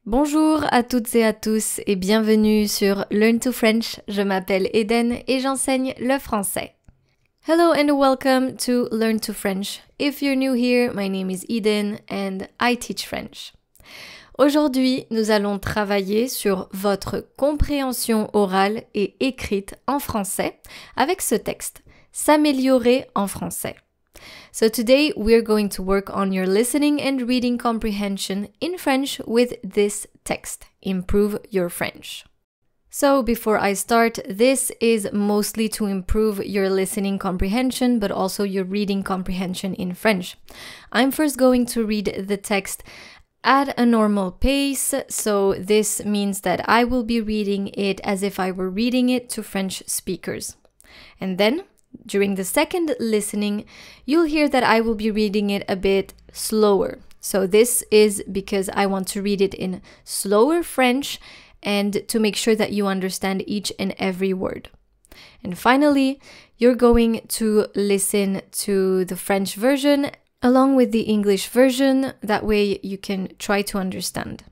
Bonjour à toutes et à tous et bienvenue sur Learn to French. Je m'appelle Eden et j'enseigne le français. Hello and welcome to Learn to French. If you're new here, my name is Eden and I teach French. Aujourd'hui, nous allons travailler sur votre compréhension orale et écrite en français avec ce texte, s'améliorer en français. So today we're going to work on your listening and reading comprehension in French with this text, Improve Your French. So before I start, this is mostly to improve your listening comprehension, but also your reading comprehension in French. I'm first going to read the text at a normal pace, so this means that I will be reading it as if I were reading it to French speakers. And then, during the second listening, you'll hear that I will be reading it a bit slower. So this is because I want to read it in slower French and to make sure that you understand each and every word. And finally, you're going to listen to the French version along with the English version. That way you can try to understand.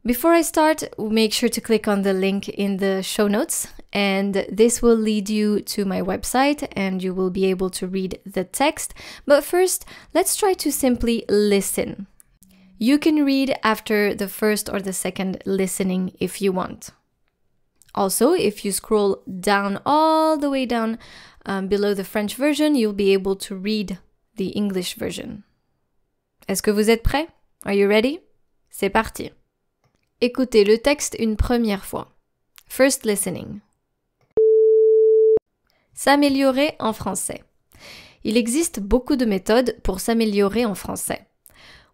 Before I start, make sure to click on the link in the show notes, and this will lead you to my website and you will be able to read the text. But first, let's try to simply listen. You can read after the first or the second listening if you want. Also, if you scroll down all the way down below the French version, you'll be able to read the English version. Est-ce que vous êtes prêts? Are you ready? C'est parti! Écoutez le texte une première fois. First listening. S'améliorer en français. Il existe beaucoup de méthodes pour s'améliorer en français.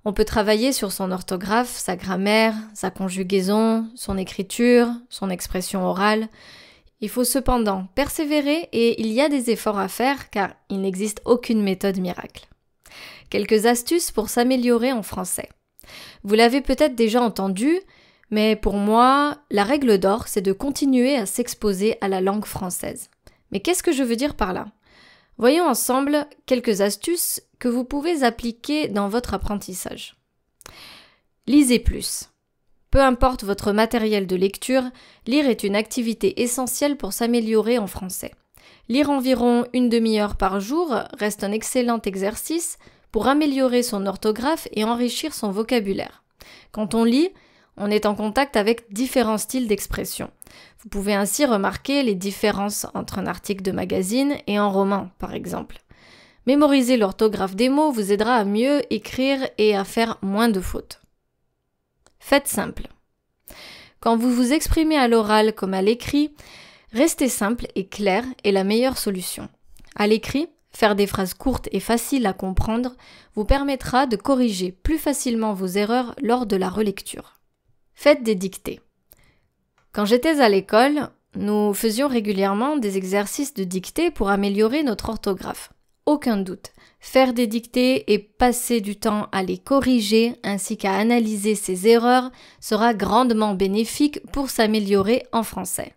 On peut travailler sur son orthographe, sa grammaire, sa conjugaison, son écriture, son expression orale. Il faut cependant persévérer et il y a des efforts à faire car il n'existe aucune méthode miracle. Quelques astuces pour s'améliorer en français. Vous l'avez peut-être déjà entendu, mais pour moi, la règle d'or, c'est de continuer à s'exposer à la langue française. Mais qu'est-ce que je veux dire par là? Voyons ensemble quelques astuces que vous pouvez appliquer dans votre apprentissage. Lisez plus. Peu importe votre matériel de lecture, lire est une activité essentielle pour s'améliorer en français. Lire environ une demi-heure par jour reste un excellent exercice pour améliorer son orthographe et enrichir son vocabulaire. Quand on lit, on est en contact avec différents styles d'expression. Vous pouvez ainsi remarquer les différences entre un article de magazine et un roman, par exemple. Mémoriser l'orthographe des mots vous aidera à mieux écrire et à faire moins de fautes. Faites simple. Quand vous vous exprimez à l'oral comme à l'écrit, rester simple et clair est la meilleure solution. À l'écrit, faire des phrases courtes et faciles à comprendre vous permettra de corriger plus facilement vos erreurs lors de la relecture. Faites des dictées. Quand j'étais à l'école, nous faisions régulièrement des exercices de dictée pour améliorer notre orthographe. Aucun doute, faire des dictées et passer du temps à les corriger ainsi qu'à analyser ces erreurs sera grandement bénéfique pour s'améliorer en français.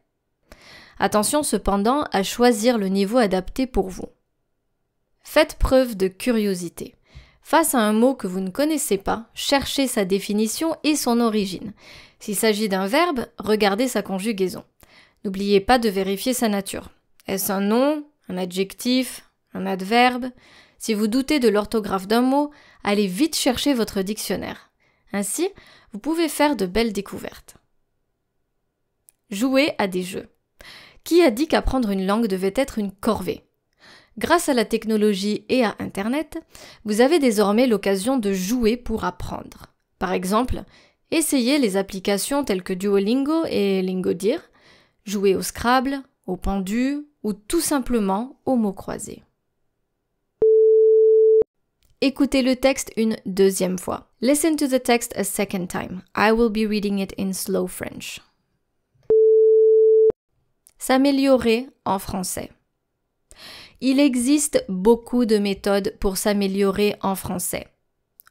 Attention cependant à choisir le niveau adapté pour vous. Faites preuve de curiosité. Face à un mot que vous ne connaissez pas, cherchez sa définition et son origine. S'il s'agit d'un verbe, regardez sa conjugaison. N'oubliez pas de vérifier sa nature. Est-ce un nom, un adjectif, un adverbe? Si vous doutez de l'orthographe d'un mot, allez vite chercher votre dictionnaire. Ainsi, vous pouvez faire de belles découvertes. Jouer à des jeux. Qui a dit qu'apprendre une langue devait être une corvée? Grâce à la technologie et à Internet, vous avez désormais l'occasion de jouer pour apprendre. Par exemple, essayez les applications telles que Duolingo et Lingodeer, jouez au Scrabble, au pendu ou tout simplement aux mots croisés. Écoutez le texte une deuxième fois. Listen to the text a second time. I will be reading it in slow French. S'améliorer en français. Il existe beaucoup de méthodes pour s'améliorer en français.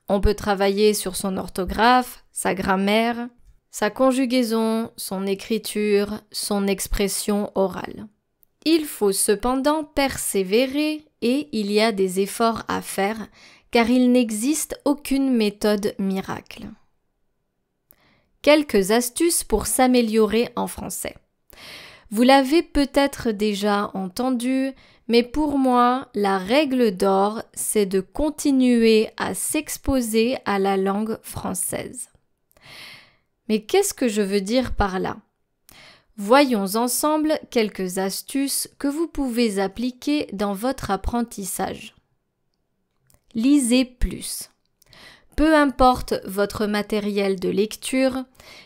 On peut travailler sur son orthographe, sa grammaire, sa conjugaison, son écriture, son expression orale. Il faut cependant persévérer et il y a des efforts à faire car il n'existe aucune méthode miracle. quelques astuces pour s'améliorer en français. Vous l'avez peut-être déjà entendu, mais pour moi, la règle d'or, c'est de continuer à s'exposer à la langue française. Mais qu'est-ce que je veux dire par là? Voyons ensemble quelques astuces que vous pouvez appliquer dans votre apprentissage. Lisez plus. Peu importe votre matériel de lecture,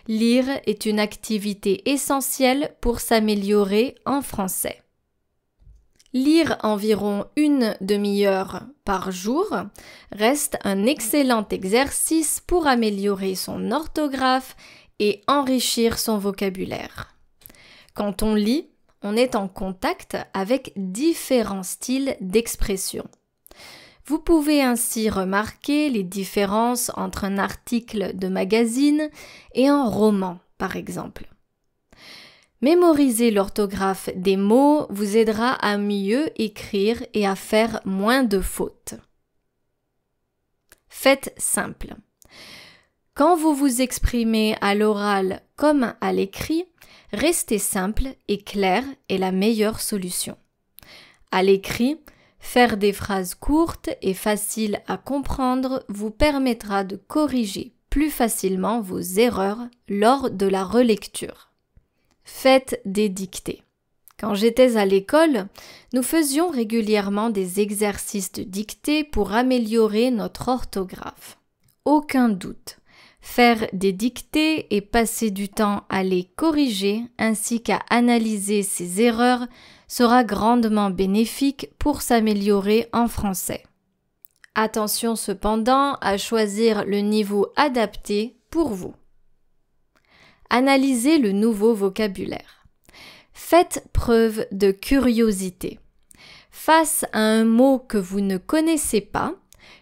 lire est une activité essentielle pour s'améliorer en français. Lire environ une demi-heure par jour reste un excellent exercice pour améliorer son orthographe et enrichir son vocabulaire. Quand on lit, on est en contact avec différents styles d'expression. Vous pouvez ainsi remarquer les différences entre un article de magazine et un roman, par exemple. Mémoriser l'orthographe des mots vous aidera à mieux écrire et à faire moins de fautes. Faites simple. Quand vous vous exprimez à l'oral comme à l'écrit, rester simple et clair est la meilleure solution. À l'écrit, faire des phrases courtes et faciles à comprendre vous permettra de corriger plus facilement vos erreurs lors de la relecture. Faites des dictées. Quand j'étais à l'école, nous faisions régulièrement des exercices de dictée pour améliorer notre orthographe. Aucun doute. Faire des dictées et passer du temps à les corriger ainsi qu'à analyser ces erreurs sera grandement bénéfique pour s'améliorer en français. Attention cependant à choisir le niveau adapté pour vous. Analysez le nouveau vocabulaire. Faites preuve de curiosité. Face à un mot que vous ne connaissez pas,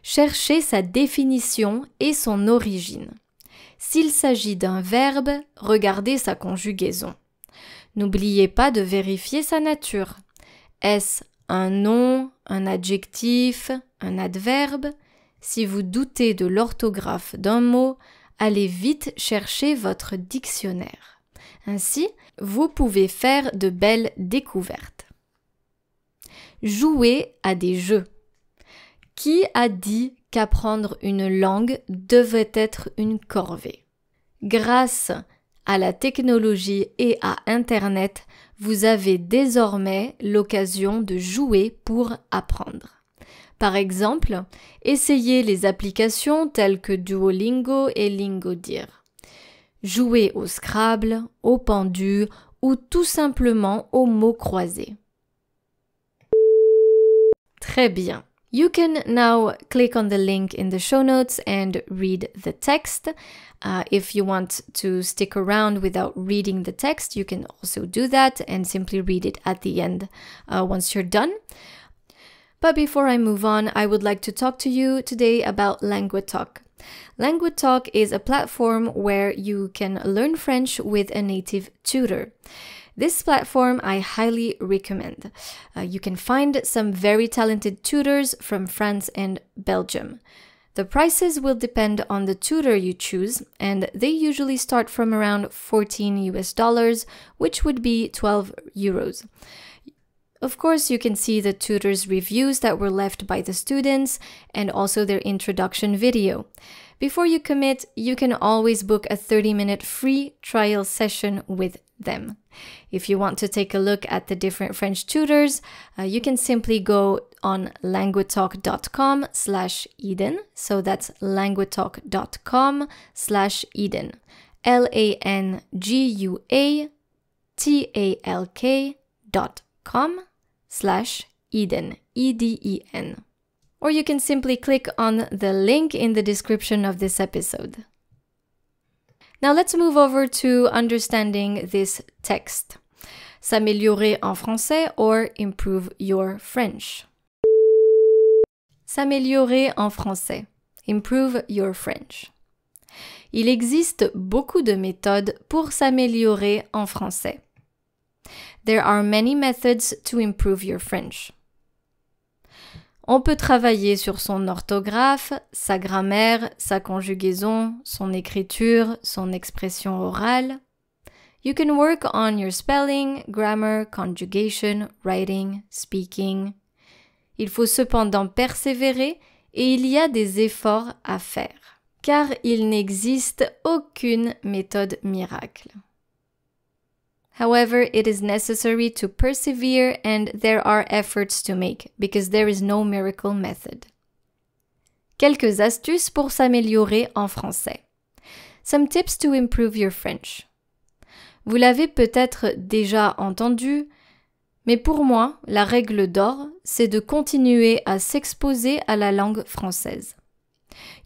cherchez sa définition et son origine. S'il s'agit d'un verbe, regardez sa conjugaison. N'oubliez pas de vérifier sa nature. Est-ce un nom, un adjectif, un adverbe? Si vous doutez de l'orthographe d'un mot, allez vite chercher votre dictionnaire. Ainsi, vous pouvez faire de belles découvertes. Jouez à des jeux. Qui a dit qu'apprendre une langue devait être une corvée? Grâce à la technologie et à Internet, vous avez désormais l'occasion de jouer pour apprendre. Par exemple, essayez les applications telles que Duolingo et Lingodeer. Jouez au Scrabble, au pendu ou tout simplement aux mots croisés. Très bien. You can now click on the link in the show notes and read the text. If you want to stick around without reading the text, you can also do that and simply read it at the end once you're done. But before I move on, I would like to talk to you today about LanguaTalk. LanguaTalk is a platform where you can learn French with a native tutor. This platform I highly recommend. You can find some very talented tutors from France and Belgium. The prices will depend on the tutor you choose, and they usually start from around $14, which would be 12 euros. Of course, you can see the tutor's reviews that were left by the students and also their introduction video. Before you commit, you can always book a 30-minute free trial session with them. If you want to take a look at the different French tutors, you can simply go on languatalk.com/Eden. So that's languatalk.com/Eden. languatalk.com/Eden. EDEN. Or you can simply click on the link in the description of this episode. Now let's move over to understanding this text. S'améliorer en français or improve your French. S'améliorer en français. Improve your French. Il existe beaucoup de méthodes pour s'améliorer en français. There are many methods to improve your French. On peut travailler sur son orthographe, sa grammaire, sa conjugaison, son écriture, son expression orale. You can work on your spelling, grammar, conjugation, writing, speaking. Il faut cependant persévérer et il y a des efforts à faire, car il n'existe aucune méthode miracle. However, it is necessary to persevere and there are efforts to make, because there is no miracle method. Quelques astuces pour s'améliorer en français. Some tips to improve your French. Vous l'avez peut-être déjà entendu, mais pour moi, la règle d'or, c'est de continuer à s'exposer à la langue française.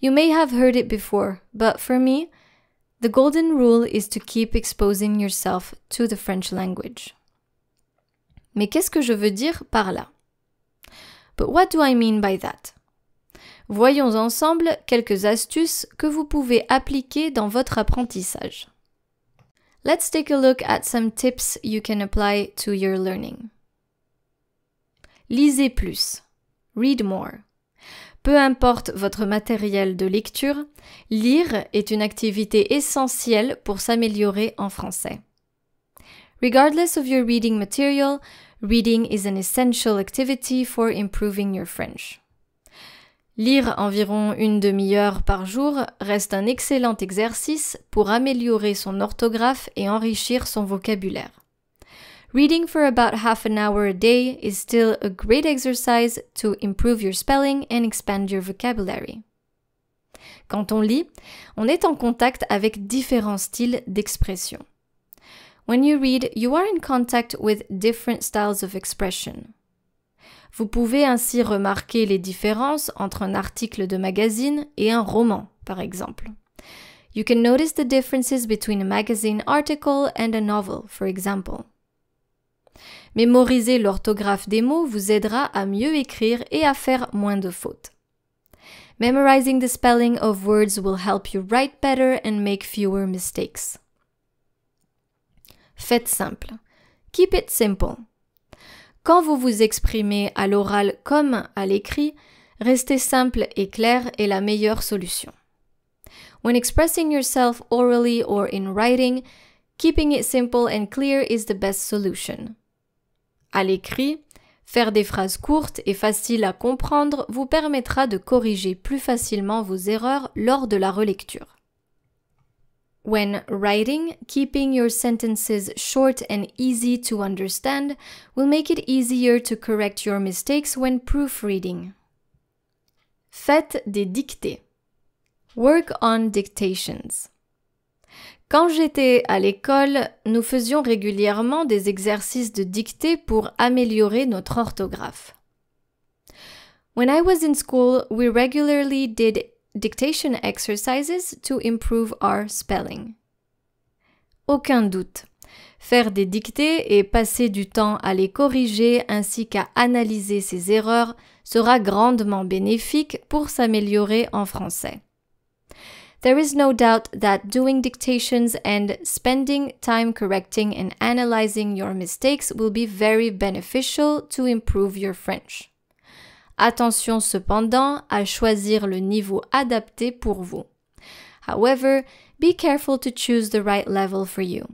You may have heard it before, but for me, the golden rule is to keep exposing yourself to the French language. Mais qu'est-ce que je veux dire par là? But what do I mean by that? Voyons ensemble quelques astuces que vous pouvez appliquer dans votre apprentissage. Let's take a look at some tips you can apply to your learning. Lisez plus. Read more. Peu importe votre matériel de lecture, lire est une activité essentielle pour s'améliorer en français. Regardless of your reading material, reading is an essential activity for improving your French. Lire environ une demi-heure par jour reste un excellent exercice pour améliorer son orthographe et enrichir son vocabulaire. Reading for about half an hour a day is still a great exercise to improve your spelling and expand your vocabulary. Quand on lit, on est en contact avec différents styles d'expression. When you read, you are in contact with different styles of expression. Vous pouvez ainsi remarquer les différences entre un article de magazine et un roman, par exemple. You can notice the differences between a magazine article and a novel, for example. Mémoriser l'orthographe des mots vous aidera à mieux écrire et à faire moins de fautes. Memorizing the spelling of words will help you write better and make fewer mistakes. Faites simple. Keep it simple. Quand vous vous exprimez à l'oral comme à l'écrit, rester simple et clair est la meilleure solution. When expressing yourself orally or in writing, keeping it simple and clear is the best solution. À l'écrit, faire des phrases courtes et faciles à comprendre vous permettra de corriger plus facilement vos erreurs lors de la relecture. When writing, keeping your sentences short and easy to understand will make it easier to correct your mistakes when proofreading. Faites des dictées. Work on dictations. Quand j'étais à l'école, nous faisions régulièrement des exercices de dictée pour améliorer notre orthographe. When I was in school, we regularly did dictation exercises to improve our spelling. Aucun doute. Faire des dictées et passer du temps à les corriger ainsi qu'à analyser ses erreurs sera grandement bénéfique pour s'améliorer en français. There is no doubt that doing dictations and spending time correcting and analyzing your mistakes will be very beneficial to improve your French. Attention cependant à choisir le niveau adapté pour vous. However, be careful to choose the right level for you.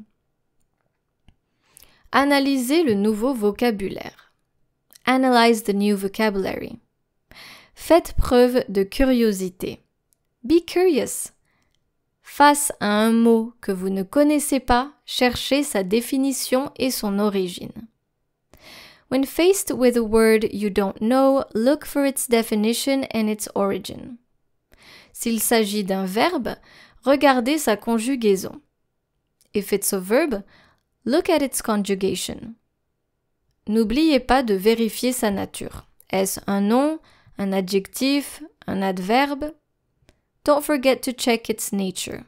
Analysez le nouveau vocabulaire. Analyze the new vocabulary. Faites preuve de curiosité. Be curious. Face à un mot que vous ne connaissez pas, cherchez sa définition et son origine. When faced with a word you don't know, look for its definition and its origin. S'il s'agit d'un verbe, regardez sa conjugaison. If it's a verb, look at its conjugation. N'oubliez pas de vérifier sa nature. Est-ce un nom, un adjectif, un adverbe? Don't forget to check its nature.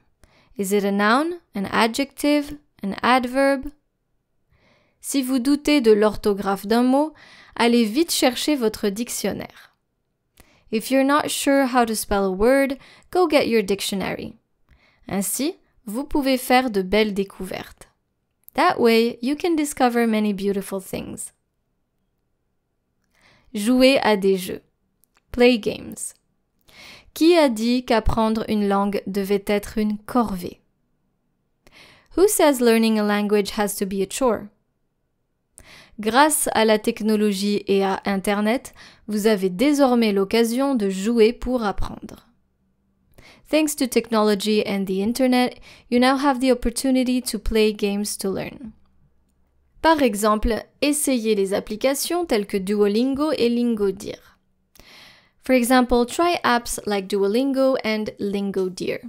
Is it a noun, an adjective, an adverb? Si vous doutez de l'orthographe d'un mot, allez vite chercher votre dictionnaire. If you're not sure how to spell a word, go get your dictionary. Ainsi, vous pouvez faire de belles découvertes. That way, you can discover many beautiful things. Jouez à des jeux. Play games. Qui a dit qu'apprendre une langue devait être une corvée? Who says learning a language has to be a chore? Grâce à la technologie et à Internet, vous avez désormais l'occasion de jouer pour apprendre. Thanks to technology and the Internet, you now have the opportunity to play games to learn. Par exemple, essayez les applications telles que Duolingo et Lingodeer. For example, try apps like Duolingo and Lingodeer.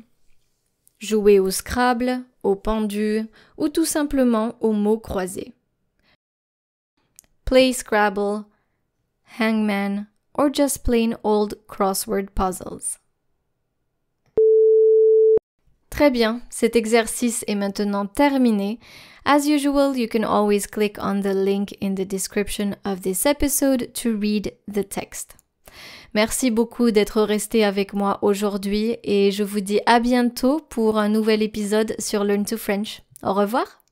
Jouez au Scrabble, au pendu ou tout simplement aux mots croisés. Play Scrabble, Hangman, or just plain old crossword puzzles. Très bien, cet exercice est maintenant terminé. As usual, you can always click on the link in the description of this episode to read the text. Merci beaucoup d'être resté avec moi aujourd'hui et je vous dis à bientôt pour un nouvel épisode sur Learn to French. Au revoir!